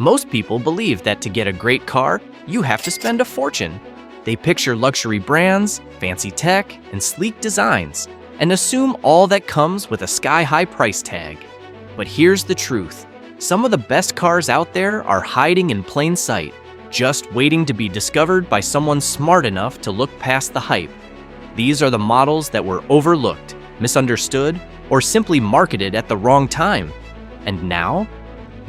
Most people believe that to get a great car, you have to spend a fortune. They picture luxury brands, fancy tech, and sleek designs, and assume all that comes with a sky-high price tag. But here's the truth. Some of the best cars out there are hiding in plain sight, just waiting to be discovered by someone smart enough to look past the hype. These are the models that were overlooked, misunderstood, or simply marketed at the wrong time. And now,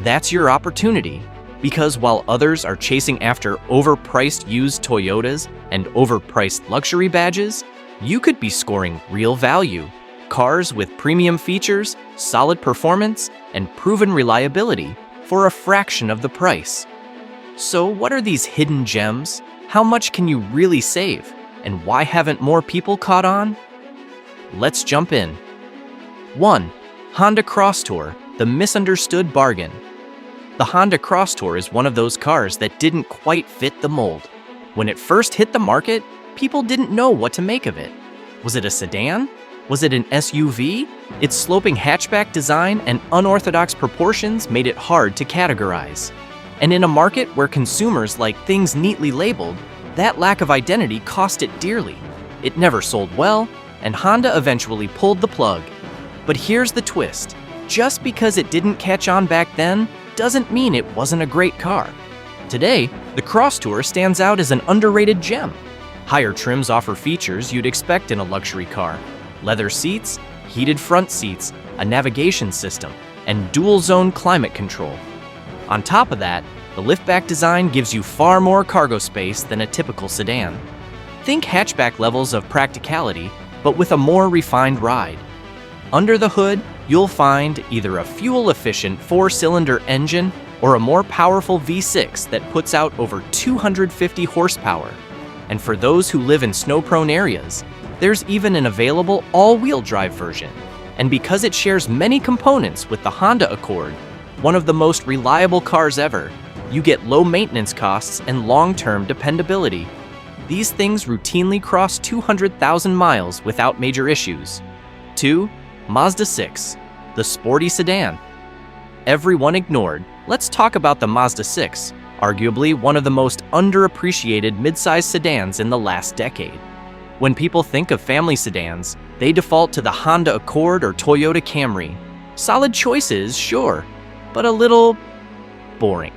that's your opportunity. Because while others are chasing after overpriced used Toyotas and overpriced luxury badges, you could be scoring real value. Cars with premium features, solid performance, and proven reliability for a fraction of the price. So what are these hidden gems? How much can you really save? And why haven't more people caught on? Let's jump in. 1. Honda Crosstour, the misunderstood bargain. The Honda Crosstour is one of those cars that didn't quite fit the mold. When it first hit the market, people didn't know what to make of it. Was it a sedan? Was it an SUV? Its sloping hatchback design and unorthodox proportions made it hard to categorize. And in a market where consumers like things neatly labeled, that lack of identity cost it dearly. It never sold well, and Honda eventually pulled the plug. But here's the twist. Just because it didn't catch on back then, doesn't mean it wasn't a great car. Today, the Crosstour stands out as an underrated gem. Higher trims offer features you'd expect in a luxury car. Leather seats, heated front seats, a navigation system, and dual-zone climate control. On top of that, the liftback design gives you far more cargo space than a typical sedan. Think hatchback levels of practicality, but with a more refined ride. Under the hood, you'll find either a fuel-efficient 4-cylinder engine or a more powerful V6 that puts out over 250 horsepower. And for those who live in snow-prone areas, there's even an available all-wheel drive version. And because it shares many components with the Honda Accord, one of the most reliable cars ever, you get low maintenance costs and long-term dependability. These things routinely cross 200,000 miles without major issues. 2. Mazda 6, the sporty sedan. Everyone ignored, let's talk about the Mazda 6, arguably one of the most underappreciated midsize sedans in the last decade. When people think of family sedans, they default to the Honda Accord or Toyota Camry. Solid choices, sure, but a little boring.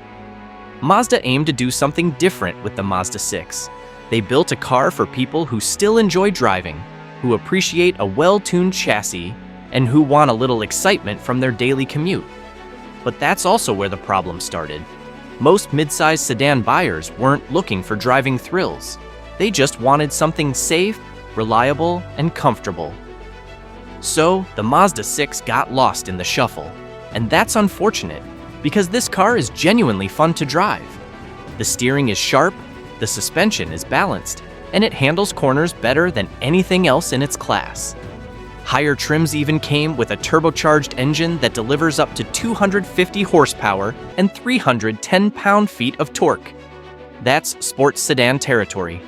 Mazda aimed to do something different with the Mazda 6. They built a car for people who still enjoy driving, who appreciate a well-tuned chassis, and who want a little excitement from their daily commute. But that's also where the problem started. Most midsize sedan buyers weren't looking for driving thrills. They just wanted something safe, reliable, and comfortable. So, the Mazda 6 got lost in the shuffle. And that's unfortunate, because this car is genuinely fun to drive. The steering is sharp, the suspension is balanced, and it handles corners better than anything else in its class. Higher trims even came with a turbocharged engine that delivers up to 250 horsepower and 310 pound-feet of torque. That's sports sedan territory.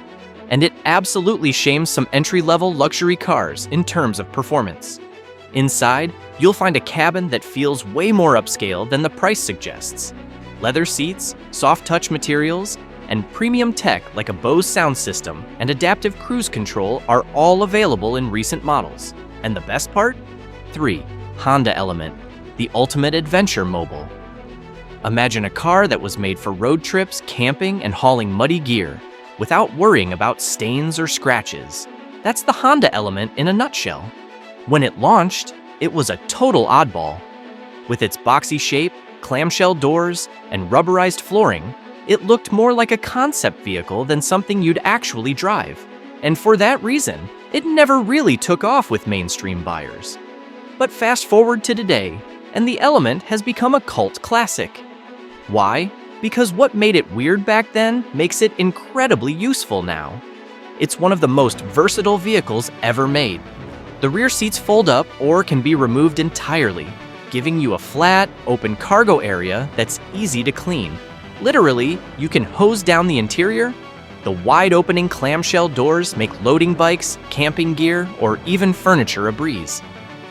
And it absolutely shames some entry-level luxury cars in terms of performance. Inside, you'll find a cabin that feels way more upscale than the price suggests. Leather seats, soft touch materials, and premium tech like a Bose sound system and adaptive cruise control are all available in recent models. And the best part? 3. Honda Element, the ultimate adventure mobile. Imagine a car that was made for road trips, camping, and hauling muddy gear, without worrying about stains or scratches. That's the Honda Element in a nutshell. When it launched, it was a total oddball. With its boxy shape, clamshell doors, and rubberized flooring, it looked more like a concept vehicle than something you'd actually drive. And for that reason, it never really took off with mainstream buyers. But fast forward to today, and the Element has become a cult classic. Why? Because what made it weird back then makes it incredibly useful now. It's one of the most versatile vehicles ever made. The rear seats fold up or can be removed entirely, giving you a flat, open cargo area that's easy to clean. Literally, you can hose down the interior. The wide-opening clamshell doors make loading bikes, camping gear, or even furniture a breeze.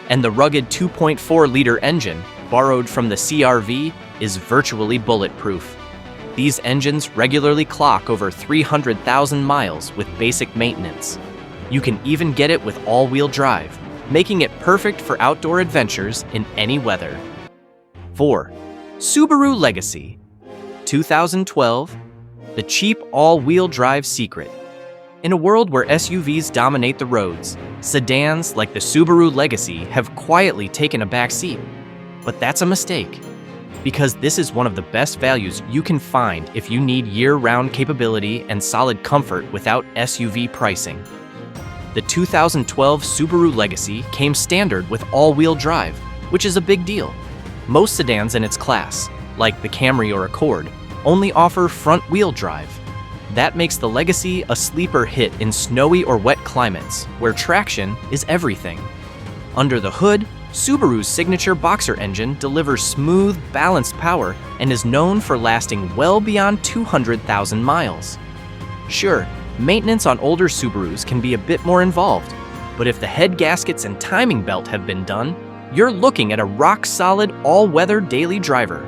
And the rugged 2.4-liter engine, borrowed from the CR-V, is virtually bulletproof. These engines regularly clock over 300,000 miles with basic maintenance. You can even get it with all-wheel drive, making it perfect for outdoor adventures in any weather. 4. Subaru Legacy. 2012, the cheap all-wheel drive secret. In a world where SUVs dominate the roads, sedans like the Subaru Legacy have quietly taken a back seat. But that's a mistake, because this is one of the best values you can find if you need year-round capability and solid comfort without SUV pricing. The 2012 Subaru Legacy came standard with all-wheel drive, which is a big deal. Most sedans in its class, like the Camry or Accord, only offer front-wheel drive. That makes the Legacy a sleeper hit in snowy or wet climates, where traction is everything. Under the hood, Subaru's signature boxer engine delivers smooth, balanced power and is known for lasting well beyond 200,000 miles. Sure, maintenance on older Subarus can be a bit more involved, but if the head gaskets and timing belt have been done, you're looking at a rock-solid, all-weather daily driver.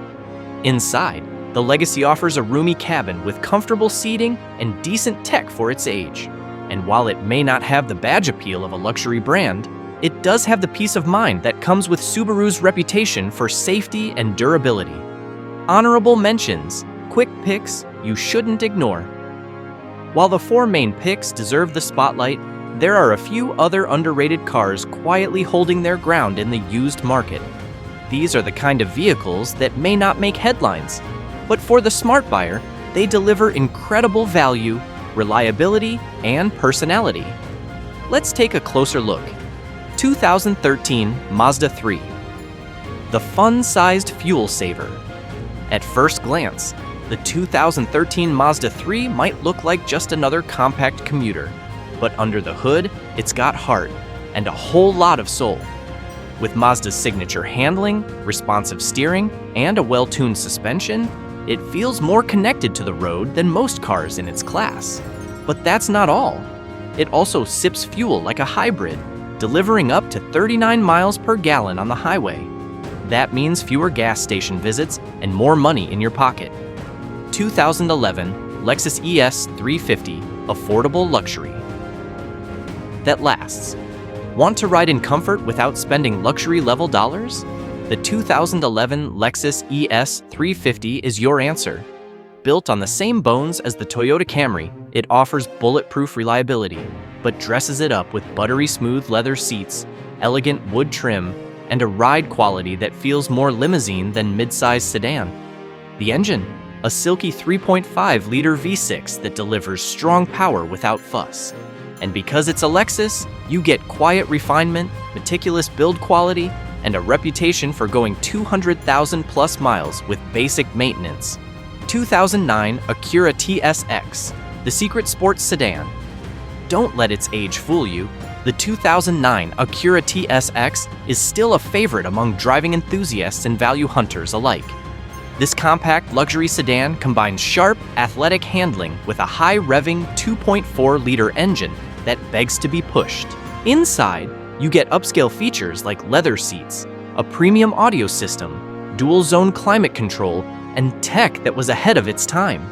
Inside, the Legacy offers a roomy cabin with comfortable seating and decent tech for its age. And while it may not have the badge appeal of a luxury brand, it does have the peace of mind that comes with Subaru's reputation for safety and durability. Honorable mentions, quick picks you shouldn't ignore. While the 4 main picks deserve the spotlight, there are a few other underrated cars quietly holding their ground in the used market. These are the kind of vehicles that may not make headlines, but for the smart buyer, they deliver incredible value, reliability, and personality. Let's take a closer look. 2013 Mazda 3. The fun-sized fuel saver. At first glance, the 2013 Mazda 3 might look like just another compact commuter, but under the hood, it's got heart and a whole lot of soul. With Mazda's signature handling, responsive steering, and a well-tuned suspension, it feels more connected to the road than most cars in its class. But that's not all. It also sips fuel like a hybrid, delivering up to 39 miles per gallon on the highway. That means fewer gas station visits and more money in your pocket. 2011 Lexus ES 350 Affordable Luxury. That lasts. Want to ride in comfort without spending luxury-level dollars? The 2011 Lexus ES 350 is your answer. Built on the same bones as the Toyota Camry, it offers bulletproof reliability, but dresses it up with buttery smooth leather seats, elegant wood trim, and a ride quality that feels more limousine than mid-size sedan. The engine, a silky 3.5-liter V6 that delivers strong power without fuss. And because it's a Lexus, you get quiet refinement, meticulous build quality, and a reputation for going 200,000 plus miles with basic maintenance. 2009 Acura TSX, the secret sports sedan. Don't let its age fool you. The 2009 Acura TSX is still a favorite among driving enthusiasts and value hunters alike. This compact luxury sedan combines sharp, athletic handling with a high-revving 2.4-liter engine that begs to be pushed. Inside, you get upscale features like leather seats, a premium audio system, dual-zone climate control, and tech that was ahead of its time.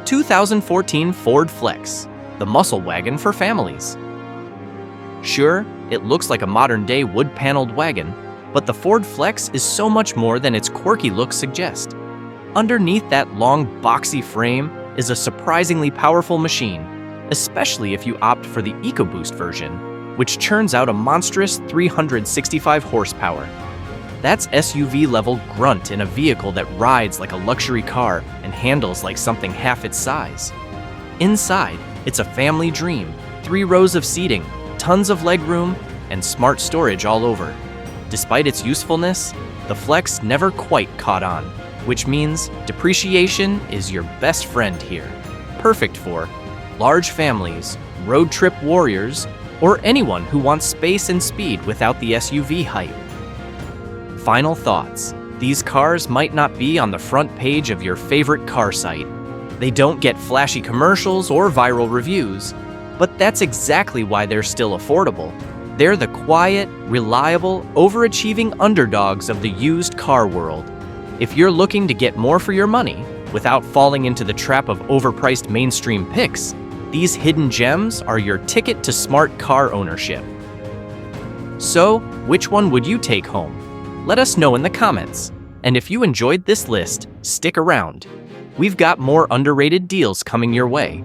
2014 Ford Flex, the muscle wagon for families. Sure, it looks like a modern-day wood-paneled wagon, but the Ford Flex is so much more than its quirky look suggests. Underneath that long, boxy frame is a surprisingly powerful machine, especially if you opt for the EcoBoost version, which churns out a monstrous 365 horsepower. That's SUV-level grunt in a vehicle that rides like a luxury car and handles like something half its size. Inside, it's a family dream, 3 rows of seating, tons of legroom, and smart storage all over. Despite its usefulness, the Flex never quite caught on, which means depreciation is your best friend here. Perfect for large families, road trip warriors, or anyone who wants space and speed without the SUV hype. Final thoughts. These cars might not be on the front page of your favorite car site. They don't get flashy commercials or viral reviews, but that's exactly why they're still affordable. They're the quiet, reliable, overachieving underdogs of the used car world. If you're looking to get more for your money without falling into the trap of overpriced mainstream picks, these hidden gems are your ticket to smart car ownership. So, which one would you take home? Let us know in the comments. And if you enjoyed this list, stick around. We've got more underrated deals coming your way.